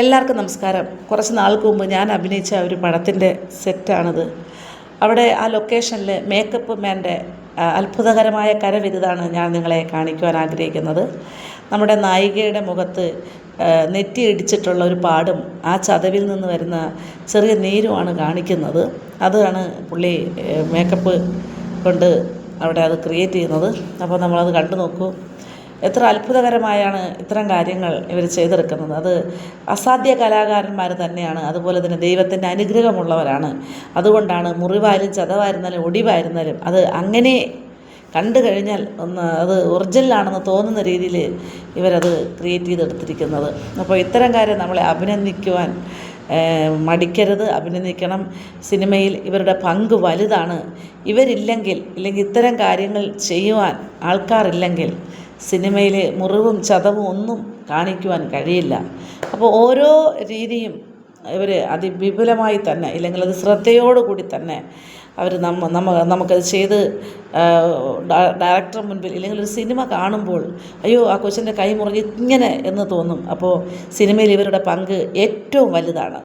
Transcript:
എല്ലാവർക്കും നമസ്കാരം. കുറച്ച് നാൾക്ക് മുമ്പ് ഞാൻ അഭിനയിച്ച ഒരു പടത്തിൻ്റെ സെറ്റാണിത്. അവിടെ ആ ലൊക്കേഷനിൽ മേക്കപ്പ് മാൻ്റെ അത്ഭുതകരമായ കരവിരുതാണ് ഞാൻ നിങ്ങളെ കാണിക്കുവാൻ ആഗ്രഹിക്കുന്നത്. നമ്മുടെ നായികയുടെ മുഖത്ത് നെറ്റി ഇടിച്ചിട്ടുള്ള ഒരു പാടും ആ ചതവിൽ നിന്ന് വരുന്ന ചെറിയ നീരുമാണ് കാണിക്കുന്നത്. അതാണ് പുള്ളി മേക്കപ്പ് കൊണ്ട് അവിടെ അത് ക്രിയേറ്റ് ചെയ്യുന്നത്. അപ്പോൾ നമ്മളത് കണ്ടു നോക്കൂ. എത്ര അത്ഭുതകരമായാണ് ഇത്തരം കാര്യങ്ങൾ ഇവർ ചെയ്തെടുക്കുന്നത്. അത് അസാധ്യ കലാകാരന്മാർ തന്നെയാണ്. അതുപോലെ തന്നെ ദൈവത്തിൻ്റെ അനുഗ്രഹമുള്ളവരാണ്. അതുകൊണ്ടാണ് മുറിവായാലും ചതവായിരുന്നാലും ഒടിവായിരുന്നാലും അത് അങ്ങനെ കണ്ടു കഴിഞ്ഞാൽ അത് ഒറിജിനലാണെന്ന് തോന്നുന്ന രീതിയിൽ ഇവരത് ക്രിയേറ്റ് ചെയ്തെടുത്തിരിക്കുന്നത്. അപ്പോൾ ഇത്തരം കാര്യം നമ്മളെ അഭിനന്ദിക്കുവാൻ മടിക്കരുത്, അഭിനന്ദിക്കണം. സിനിമയിൽ ഇവരുടെ പങ്ക് വലുതാണ്. ഇല്ലെങ്കിൽ ഇത്തരം കാര്യങ്ങൾ ചെയ്യുവാൻ ആൾക്കാരില്ലെങ്കിൽ സിനിമയിൽ മുറിവും ചതവും ഒന്നും കാണിക്കുവാൻ കഴിയില്ല. അപ്പോൾ ഓരോ രീതിയും ഇവർ അതിവിപുലമായി തന്നെ അത് ശ്രദ്ധയോടുകൂടി തന്നെ അവർ നമുക്കത് ചെയ്ത് ഡയറക്ടർ മുൻപിൽ ഒരു സിനിമ കാണുമ്പോൾ അയ്യോ ആ കൊച്ചിൻ്റെ കൈ മുറിഞ്ഞ് ഇങ്ങനെ എന്ന് തോന്നും. അപ്പോൾ സിനിമയിൽ ഇവരുടെ പങ്ക് ഏറ്റവും വലുതാണ്.